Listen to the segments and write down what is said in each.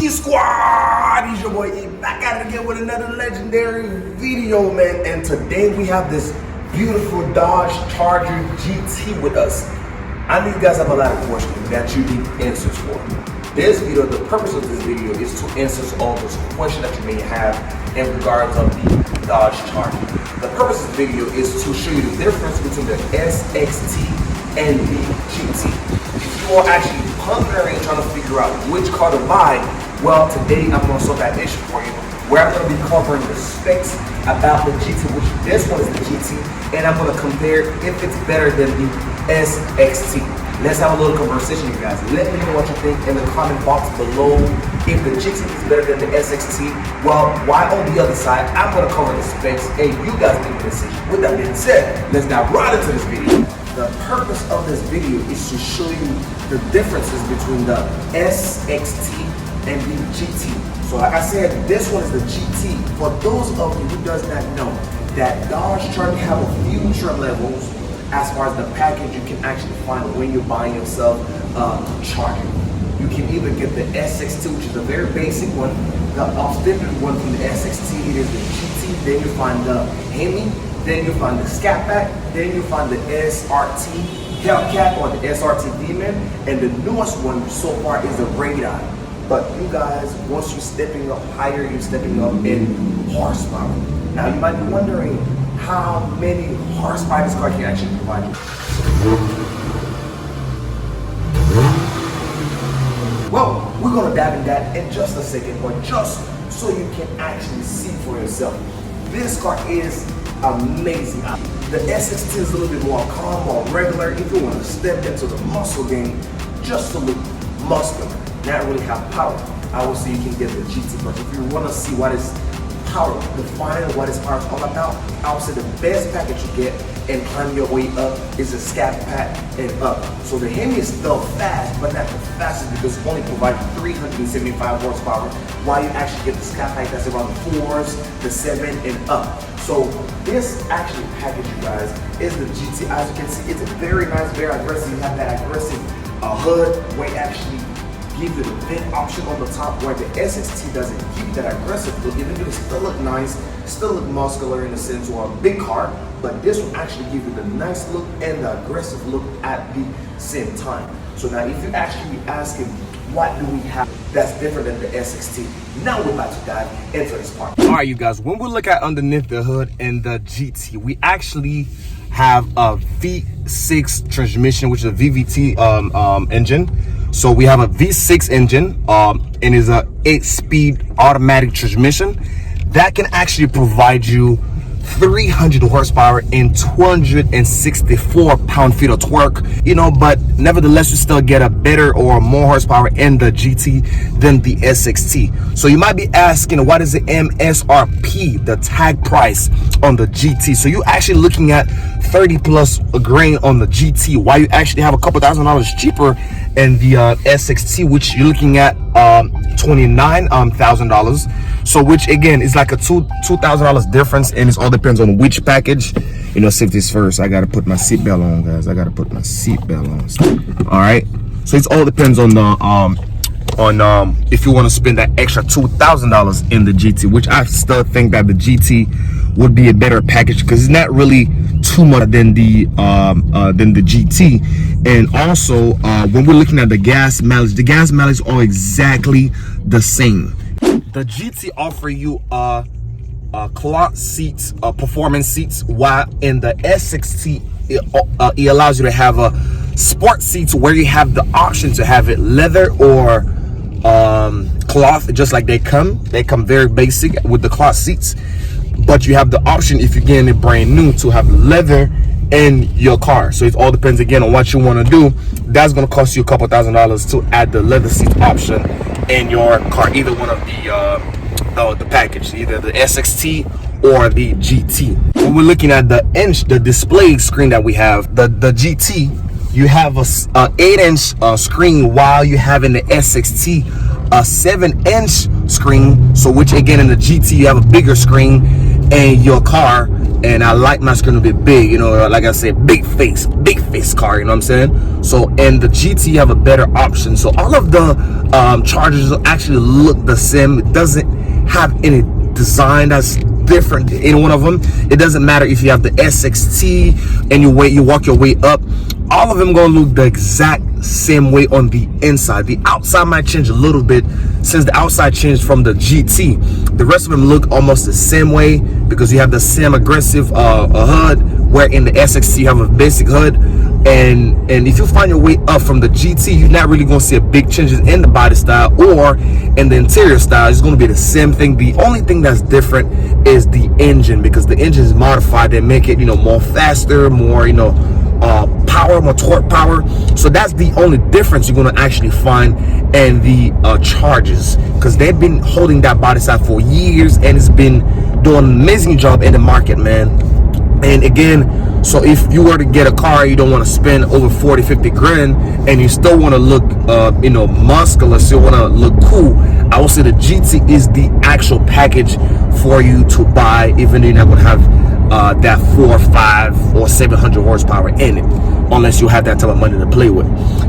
Squad, it's your boy E back at it again with another legendary video, man. And today we have this beautiful Dodge Charger GT with us. I know you guys have a lot of questions that you need answers for. This video, the purpose of this video is to answer all those questions that you may have in regards of the Dodge Charger. The purpose of the video is to show you the difference between the SXT and the GT. If you are actually pondering and trying to figure out which car to buy, well, today I'm going to solve that issue for you, where I'm going to be covering the specs about the GT, which this one is the GT, and I'm going to compare if it's better than the SXT. Let's have a little conversation, you guys. Let me know what you think in the comment box below. If the GT is better than the SXT, well, why on the other side, I'm going to cover the specs, and you guys make the decision. With that being said, let's dive right into this video. The purpose of this video is to show you the differences between the SXT and the GT. So like I said, this one is the GT. For those of you who does not know, that Dodge Charger have a few trim levels as far as the package you can actually find when you're buying yourself a Charger. You can either get the SXT, which is a very basic one, the authentic one from the SXT, it is the GT, then you find the Hemi, then you find the Scat Pack, then you find the SRT Hellcat or the SRT Demon, and the newest one so far is the Radar. But you guys, once you're stepping up higher, you're stepping up in horsepower. Now you might be wondering how many horsepower this car can actually provide you. Well, we're gonna dive in that in just a second, but just so you can actually see for yourself. This car is amazing. The SXT is a little bit more calm, more regular. If you want to step into the muscle game, just to look muscular, not really have power, I would say you can get the GT. But if you want to see what is power, define what is power all about, I would say the best package you get and climb your way up is the Scat Pack and up. So the Hemi is still fast, but not the fastest because it only provides 375 horsepower, while you actually get the Scat Pack that's around the 4s, the 7 and up. So this actually package, you guys, is the GT. As you can see, it's a very nice, very aggressive. You have that aggressive hood where it actually gives you the vent option on the top, where the SXT doesn't give that aggressive look. Even though it still look nice, still look muscular in the sense or a big car, but this will actually give you the nice look and the aggressive look at the same time. So now if you actually be asking, what do we have that's different than the SXT? Now we're about to dive into this part. All right, you guys, when we look at underneath the hood in the GT, we actually have a V6 transmission, which is a VVT engine. So we have a V6 engine, and is a 8-speed automatic transmission that can actually provide you 300 horsepower and 264 pound-feet of torque, you know, but nevertheless you still get a better or more horsepower in the GT than the SXT. So you might be asking, what is the MSRP, the tag price on the GT? So you're actually looking at 30 plus a grain on the GT, while you actually have a couple $1,000 cheaper in the SXT, which you're looking at $29,000. So which again is like a $2,000 difference, and it all depends on which package. You know, safety's first. I gotta put my seatbelt on, guys. I gotta put my seatbelt on. All right. So it all depends on the if you want to spend that extra $2,000 in the GT, which I still think that the GT would be a better package because it's not really too much than the GT. And also when we're looking at the gas mileage are exactly the same. The GT offer you cloth seats, performance seats, while in the SXT it allows you to have a sport seats where you have the option to have it leather or cloth, just like they come very basic with the cloth seats, but you have the option, if you're getting it brand new, to have leather in your car. So it all depends again on what you want to do. That's going to cost you a couple $1,000s to add the leather seat option in your car, either one of the package, either the SXT or the GT. When we're looking at the display screen that we have, the GT, you have a 8-inch screen, while you have in the SXT a 7-inch screen. So which again in the GT you have a bigger screen in your car, and I like my screen to be big, you know, like I said, big face car, you know what I'm saying? So in the GT you have a better option. So all of the Chargers actually look the same. It doesn't have any design that's different in one of them. It doesn't matter if you have the SXT and you walk your way up, all of them gonna look the exact same way on the inside. The outside might change a little bit, since the outside changed from the GT. The rest of them look almost the same way because you have the same aggressive hood, where in the SXT you have a basic hood. And if you find your way up from the GT, you're not really going to see a big changes in the body style or in the interior style. It's going to be the same thing. The only thing that's different is the engine, because the engine is modified. They make it, more faster, more, power, more torque power. So that's the only difference you're going to actually find in the Chargers, because they've been holding that body style for years and it's been doing an amazing job in the market, man. And again, so if you were to get a car, you don't want to spend over 40-50 grand and you still want to look muscular, still want to look cool, I would say the GT is the actual package for you to buy, even though you're not going to have that 4, 5 or 700 horsepower in it, unless you have that type of money to play with.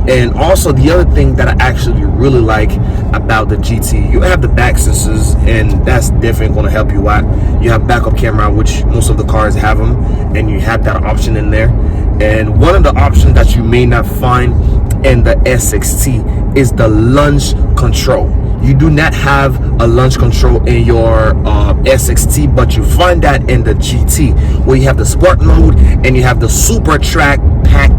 And also the other thing that I actually really like about the GT, you have the back sensors, and that's definitely going to help you out. You have backup camera, which most of the cars have them, and you have that option in there. And one of the options that you may not find in the SXT is the launch control. You do not have a launch control in your SXT, but you find that in the GT, where you have the sport mode and you have the super track pack,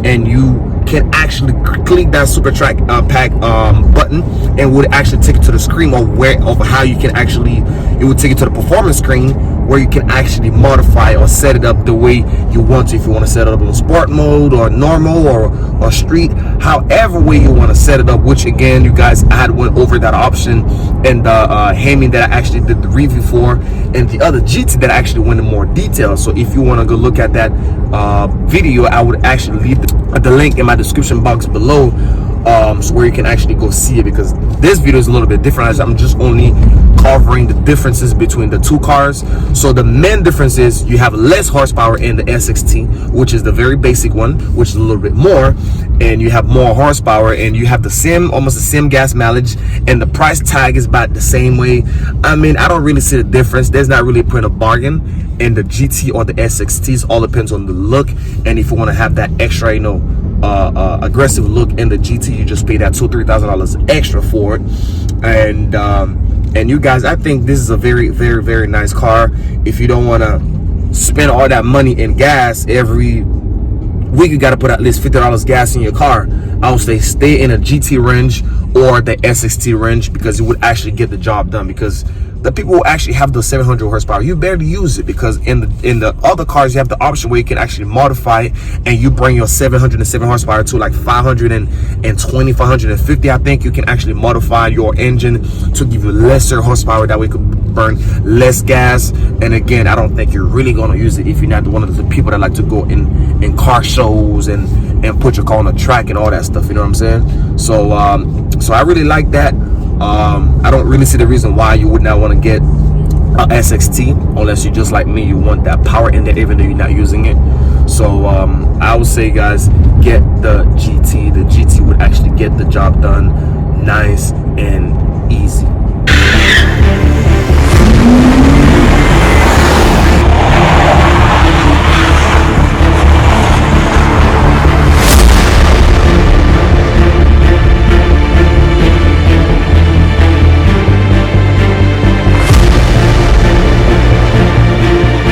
and you can actually click that super track pack button, and would actually take it to the screen of how you can actually, it would take it to the performance screen where you can actually modify or set it up the way you want to. If you want to set it up in sport mode or normal or street, however way you want to set it up, which again, you guys, I had went over that option in the Heyman that I actually did the review for, and the other GT that I actually went in more detail. So if you want to go look at that video, I would actually leave the link in my description box below, so where you can actually go see it, because this video is a little bit different as I'm just only covering the differences between the two cars. So the main difference is you have less horsepower in the SXT, which is the very basic one, which is a little bit more, and you have more horsepower, and you have the same, almost the same gas mileage, and the price tag is about the same way. I mean, I don't really see the difference. There's not really a point of bargain in the GT or the SXTs. All depends on the look, and if you want to have that extra, aggressive look in the GT, you just pay that $2,000-3,000 extra for it. And you guys, I think this is a very, very, very nice car. If you don't want to spend all that money in gas every week, you got to put at least $50 gas in your car. I would say stay in a GT range or the SXT range, because it would actually get the job done. Because the people who actually have the 700 horsepower, you barely use it, because in the other cars you have the option where you can actually modify it, and you bring your 707 horsepower to like 520, 550. I think you can actually modify your engine to give you lesser horsepower. That way you could burn less gas. And again, I don't think you're really going to use it if you're not one of the people that like to go in car shows and put your car on the track and all that stuff, you know what I'm saying? So so I really like that. I don't really see the reason why you would not want to get a SXT, unless you just like me, you want that power in there even though you're not using it. So I would say, guys, get the GT. The GT would actually get the job done nice and